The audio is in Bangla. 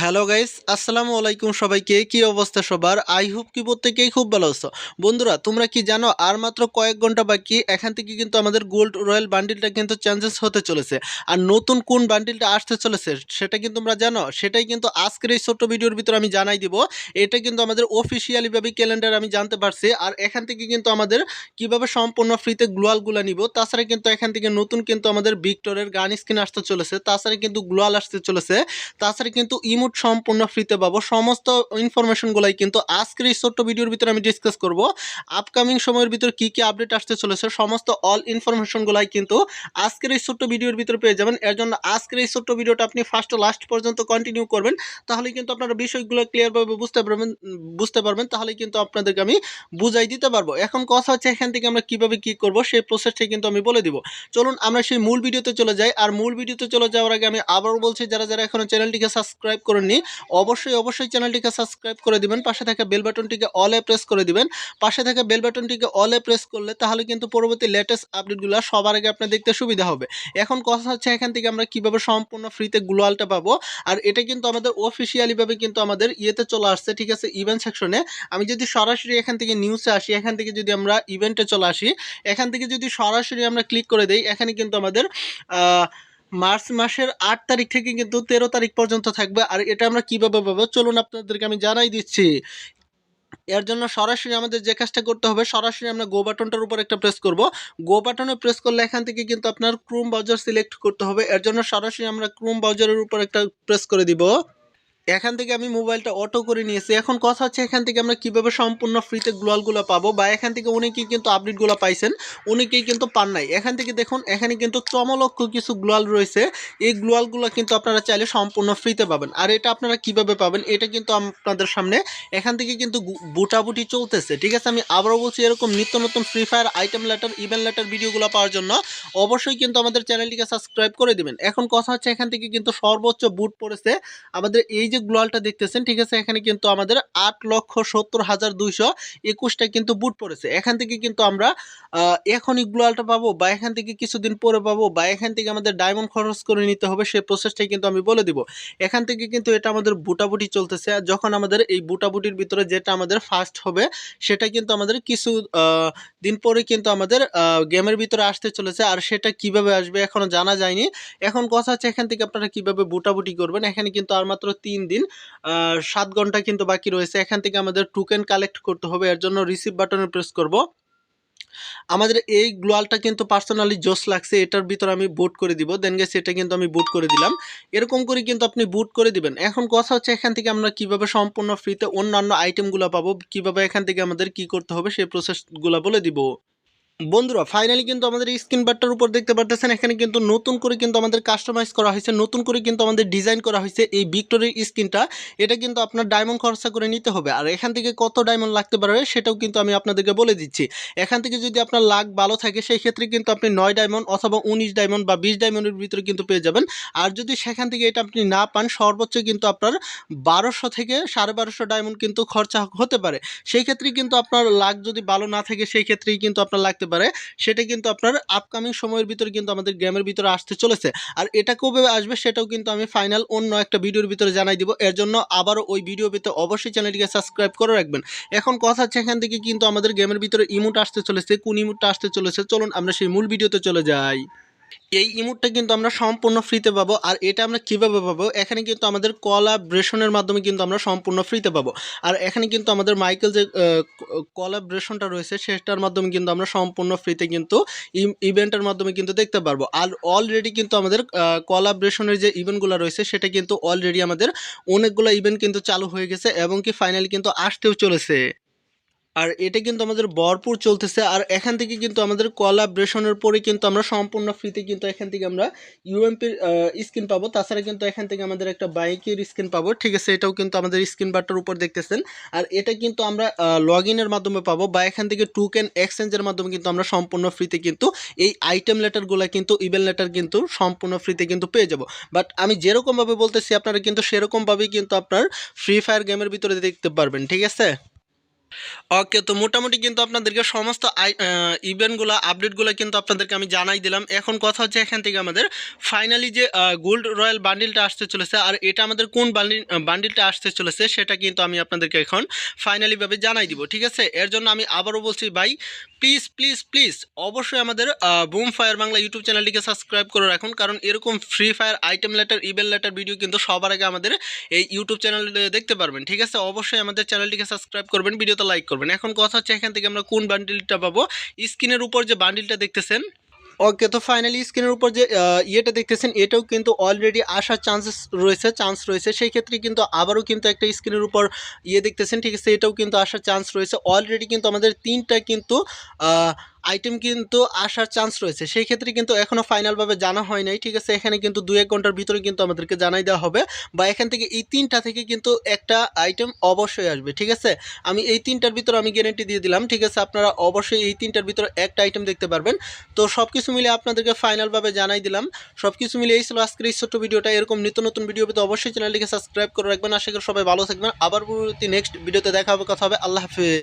হ্যালো গাইস, আসসালামু আলাইকুম সবাইকে। কি অবস্থা সবার? আই হোপ কি প্রত্যেকেই খুব ভালো আছো। বন্ধুরা, তোমরা কি জানো আর মাত্র কয়েক ঘন্টা বাকি এখান থেকে কিন্তু আমাদের গোল্ড রয়্যাল বান্ডিলটা কিন্তু চেঞ্জেস হতে চলেছে। আর নতুন কোন বান্ডিলটা আসতে চলেছে সেটা কিন্তু তোমরা জানো। সেটাই কিন্তু আজকের এই ছোট্ট ভিডিওর ভিতরে আমি জানাই দিব। এটা কিন্তু আমাদের অফিসিয়ালি ভাবে ক্যালেন্ডার আমি জানতে পারছি। আর এখান থেকে কিন্তু আমাদের কিভাবে সম্পূর্ণ ফ্রিতে গ্লোয়ালগুলো নিব। তাছাড়া কিন্তু এখান থেকে নতুন কিন্তু আমাদের ভিক্টরের গান স্কিন আসতে চলেছে। তাছাড়া কিন্তু গ্লোয়াল আসতে চলেছে। তাছাড়া কিন্তু ইমোট সম্পূর্ণ ফ্রিতে পাবো। সমস্ত ইনফরমেশনগুলাই কিন্তু আজকের এই ছোট্ট ভিডিওর ভিতরে আমি ডিসকাস করব। আপকামিং সময়ের ভিতর কি কি আপডেট আসতে চলেছে সমস্ত অল ইনফরমেশনগুলাই কিন্তু আজকের এই ছোট্ট ভিডিওর ভিতরে পেয়ে যাবেন। এর জন্য আজকের এই ছোট্ট ভিডিওটা আপনি ফার্স্ট টু লাস্ট পর্যন্ত কন্টিনিউ করবেন। তাহলে কিন্তু আপনারা বিষয়গুলো ক্লিয়ারভাবে বুঝতে পারবেন। তাহলে কিন্তু আপনাদেরকে আমি বুঝাই দিতে পারবো। এখন কথা হচ্ছে এখান থেকে আমরা কিভাবে কি করব সেই প্রসেসটা কিন্তু আমি বলে দিব। চলুন আমরা সেই মূল ভিডিওতে চলে যাই। আর মূল ভিডিওতে চলে যাওয়ার আগে আমি আবারও বলছি, যারা যারা এখনো চ্যানেলটিকে সাবস্ক্রাইব করেননি অবশ্যই চ্যানেলটিকে সাবস্ক্রাইব করে দিবেন। পাশে থাকা বেল বাটনটিকে অলে প্রেস করে দিবেন। পাশে থাকা বেল বাটনটিকে অলে প্রেস করলে তাহলে কিন্তু পরবর্তী লেটেস্ট আপডেটগুলো সবার আগে আপনি দেখতে সুবিধা হবে। এখন কথা হচ্ছে এখান থেকে আমরা কিভাবে সম্পূর্ণ ফ্রিতে গ্লোয়ালটা পাবো। আর এটা কিন্তু আমাদের অফিসিয়ালি ভাবে কিন্তু আমাদের ইয়েতে চলে আসছে, ঠিক আছে, ইভেন্ট সেকশনে। আমি যদি সরাসরি এখান থেকে নিউজে আসি, এখান থেকে যদি আমরা ইভেন্টে চলে আসি, এখান থেকে যদি সরাসরি আমরা ক্লিক করে দেই, এখানে কিন্তু আমাদের মার্চ মাসের 8 তারিখ থেকে কিন্তু 13 তারিখ পর্যন্ত থাকবে। আর এটা আমরা কিভাবে পাবো চলুন আপনাদেরকে আমি জানাই দিচ্ছি। এর জন্য সরাসরি আমাদের যে কাজটা করতে হবে, সরাসরি আমরা গো বাটনটার উপর একটা প্রেস করব। গো বাটনে প্রেস করলে এখান থেকে কিন্তু আপনার ক্রোম ব্রাউজার সিলেক্ট করতে হবে। এর জন্য সরাসরি আমরা ক্রোম ব্রাউজারের উপর একটা প্রেস করে দিব। এখান থেকে আমি মোবাইলটা অটো করে নিয়েছি। এখন কথা হচ্ছে এখান থেকে আমরা কিভাবে সম্পূর্ণ ফ্রিতে গ্লোয়ালগুলো পাবো, বা এখান থেকে অনেকেই কিন্তু আপডেটগুলো পাইছেন, অনেকেই কিন্তু পান নাই। এখান থেকে দেখুন, এখানে কিন্তু চমলক্ষ কিছু গ্লোয়াল রয়েছে। এই গ্লোয়ালগুলো কিন্তু আপনারা চাইলে সম্পূর্ণ ফ্রিতে পাবেন। আর এটা আপনারা কিভাবে পাবেন এটা কিন্তু আপনাদের সামনে এখান থেকে কিন্তু বুটাবুটি চলতেছে, ঠিক আছে। আমি আবারও বলছি, এরকম নিত্য নতুন free fire item letter event letter ভিডিওগুলো পাওয়ার জন্য অবশ্যই কিন্তু আমাদের চ্যানেলটিকে সাবস্ক্রাইব করে দিবেন। এখন কথা হচ্ছে এখান থেকে কিন্তু সর্বোচ্চ বুট পড়েছে আমাদের এই যে গ্লোয়ালটা দেখতেছেন, ঠিক আছে, এখানে কিন্তু আমাদের 8,70,221টা কিন্তু বুট পড়েছে। এখান থেকে কিন্তু আমরা এখনই গ্লোয়ালটা পাবো, বা এখান থেকে কিছুদিন পরে পাবো, বা এখান থেকে আমাদের ডায়মন্ড খরচ করে নিতে হবে, সেই প্রসেসটাই কিন্তু আমি বলে দিব। এখান থেকে কিন্তু এটা আমাদের বুটাবুটি চলতেছে। আর যখন আমাদের এই বুটাবুটির ভিতরে যেটা আমাদের ফার্স্ট হবে সেটা কিন্তু আমাদের কিছু দিন পরে কিন্তু আমাদের গেমের ভিতরে আসতে চলেছে। আর সেটা কিভাবে আসবে এখনো জানা যায়নি। এখন কথা হচ্ছে এখান থেকে আপনারা কিভাবে বুটাবুটি করবেন। এখানে কিন্তু আর মাত্র 3 দিন 7 ঘন্টা কিন্তু বাকি রয়েছে। এখান থেকে আমাদের টোকেন কালেক্ট করতে হবে। এর জন্য রিসিভ বাটনে প্রেস করব। আমাদের এই গ্লোয়ালটা কিন্তু পার্সোনালি জোস লাগছে, এটার ভিতর আমি বুট করে দিব। দেন গেছে এটা কিন্তু আমি বুট করে দিলাম। এরকম করে কিন্তু আপনি বুট করে দিবেন। এখন কথা হচ্ছে এখান থেকে আমরা কিভাবে সম্পূর্ণ ফ্রিতে অন্যান্য আইটেমগুলো পাবো, কিভাবে এখান থেকে আমাদের কি করতে হবে সেই প্রসেসগুলো বলে দিব। বন্ধুরা, ফাইনালি কিন্তু আমাদের স্ক্রিন বারটার উপর দেখতে পারতেছেন, এখানে কিন্তু নতুন করে কিন্তু আমাদের কাস্টমাইজ করা হয়েছে, নতুন করে কিন্তু আমাদের ডিজাইন করা হয়েছে এই ভিক্টোরির স্ক্রিনটা। এটা কিন্তু আপনার ডায়মন্ড খরচা করে নিতে হবে। আর এখান থেকে কত ডায়মন্ড লাগতে পারে সেটাও কিন্তু আমি আপনাদেরকে বলে দিচ্ছি। এখান থেকে যদি আপনার লাক ভালো থাকে সেই ক্ষেত্রে কিন্তু আপনি 9 ডায়মন্ড অথবা 19 ডায়মন্ড বা 20 ডায়মন্ডের ভিতরে কিন্তু পেয়ে যাবেন। আর যদি সেখান থেকে এটা আপনি না পান, সর্বোচ্চ কিন্তু আপনার 1200 থেকে 1250 ডায়মন্ড কিন্তু খরচা হতে পারে। সেই ক্ষেত্রে কিন্তু আপনার লাক যদি ভালো না থাকে সেই ক্ষেত্রেই কিন্তু আপনার লাগতে পারে। সেটা কিন্তু আপনার আপকামিং সময়ের ভিতরে কিন্তু আমাদের গেমের ভিতরে আসতে চলেছে। আর এটা কবে আসবে সেটাও কিন্তু আমি ফাইনাল অন্য একটা ভিডিওর ভিতরে জানাই দিব। এর জন্য আবারও ওই ভিডিও ভিতরে অবশ্যই চ্যানেলটিকে সাবস্ক্রাইব করে রাখবেন। এখন কথা হচ্ছে এখান থেকে কিন্তু আমাদের গেমের ভিতরে ইমোট আসতে চলেছে। কোন ইমোটটা আসতে চলেছে চলুন আমরা সেই মূল ভিডিওতে চলে যাই। এই ইমোটটা কিন্তু আমরা সম্পূর্ণ ফ্রিতে পাবো। আর এটা আমরা কিভাবে পাবো, এখানে কিন্তু আমাদের কোলাবরেশনের মাধ্যমে কিন্তু আমরা সম্পূর্ণ ফ্রিতে পাবো। আর এখানে কিন্তু আমাদের মাইকেল যে কোলাবরেশনটা রয়েছে সেটার মাধ্যমে কিন্তু আমরা সম্পূর্ণ ফ্রিতে কিন্তু ইভেন্টের মাধ্যমে কিন্তু দেখতে পারবো। আর অলরেডি কিন্তু আমাদের কোলাবরেশনের যে ইভেন্টগুলো রয়েছে সেটা কিন্তু অলরেডি আমাদের অনেকগুলো ইভেন্ট কিন্তু চালু হয়ে গেছে এবং কি ফাইনালি কিন্তু আসতেও চলেছে। আর এটা কিন্তু আমাদের ভরপুর চলতেছে। আর এখান থেকে কিন্তু আমাদের কোলাবরেশনের পরে কিন্তু আমরা সম্পূর্ণ ফ্রিতে কিন্তু এখান থেকে আমরা ইউএমপির স্কিন পাবো। তাছাড়া কিন্তু এখান থেকে আমাদের একটা বাইকের স্কিন পাবো, ঠিক আছে, এটাও কিন্তু আমাদের স্ক্রিন বারটার উপর দেখতেছেন। আর এটা কিন্তু আমরা লগ ইনের মাধ্যমে পাবো, বা এখান থেকে টোকেন এক্সচেঞ্জের মাধ্যমে কিন্তু আমরা সম্পূর্ণ ফ্রিতে কিন্তু এই আইটেম লেটারগুলো কিন্তু ইভেন্ট লেটার কিন্তু সম্পূর্ণ ফ্রিতে কিন্তু পেয়ে যাব। বাট আমি যেরকমভাবে বলতেছি আপনারা কিন্তু সেরকমভাবেই কিন্তু আপনার ফ্রি ফায়ার গেমের ভিতরে দেখতে পারবেন, ঠিক আছে। ওকে, তো মোটামুটি কিন্তু আপনাদেরকে সমস্ত ইভেন্টগুলো আপডেটগুলো কিন্তু আপনাদেরকে আমি জানাই দিলাম। এখন কথা হচ্ছে এখান থেকে আমাদের ফাইনালি যে গোল্ড রয়্যাল বান্ডিলটা আসতে চলেছে, আর এটা আমাদের কোন বান্ডিলটা আসতে চলেছে সেটা কিন্তু আমি আপনাদেরকে এখন ফাইনালিভাবে জানাই দিব। ঠিক আছে, এর জন্য আমি আবারও বলছি ভাই, প্লিজ প্লিজ প্লিজ অবশ্যই আমাদের বুম ফায়ার বাংলা ইউটিউব চ্যানেলটিকে সাবস্ক্রাইব করে রাখুন, কারণ এরকম free fire item letter event letter video কিন্তু সবার আগে আমাদের এই ইউটিউব চ্যানেলে দেখতে পারবেন। ঠিক আছে, অবশ্যই আমাদের চ্যানেলটিকে সাবস্ক্রাইব করবেন, ভিডিওতে লাইক করবেন। এখন কথা হচ্ছে এখান থেকে আমরা কোন বান্ডিলটা পাবো। স্ক্রিনের উপর যে বান্ডিলটা দেখতেছেন, ওকে, তো ফাইনালি স্ক্রিনের উপর যে ইয়েটা দেখতেছেন এটাও কিন্তু অলরেডি আসার চান্স রয়েছে। সেই ক্ষেত্রে কিন্তু আবারও কিন্তু একটা স্ক্রিনের উপর দেখতেছেন, ঠিক আছে, এটাও কিন্তু আসার চান্স রয়েছে। অলরেডি কিন্তু আমাদের তিনটা কিন্তু আইটেম কিন্তু আসার চান্স রয়েছে। সেই ক্ষেত্রে কিন্তু এখনও ফাইনালভাবে জানা হয় নাই। ঠিক আছে, এখানে কিন্তু 2-1 ঘন্টার ভিতরে কিন্তু আমাদেরকে জানাই দেওয়া হবে, বা এখান থেকে এই তিনটা থেকে কিন্তু একটা আইটেম অবশ্যই আসবে। ঠিক আছে, আমি এই তিনটার ভিতরে আমি গ্যারেন্টি দিয়ে দিলাম। ঠিক আছে, আপনারা অবশ্যই এই তিনটার ভিতরে একটা আইটেম দেখতে পারবেন। তো সব কিছু মিলে আপনাদেরকে ফাইনালভাবে জানাই দিলাম। সব কিছু মিলে এই ছিল আজকের এই ছোট্ট ভিডিওটা। এরকম নিত্য নতুন ভিডিও পেতে অবশ্যই চ্যানেলটিকে সাবস্ক্রাইব করে রাখবেন। আশা করি সবাই ভালো থাকবেন। আবার পরবর্তী নেক্সট ভিডিওতে দেখা হবে, কথা হবে। আল্লাহ হাফেজ।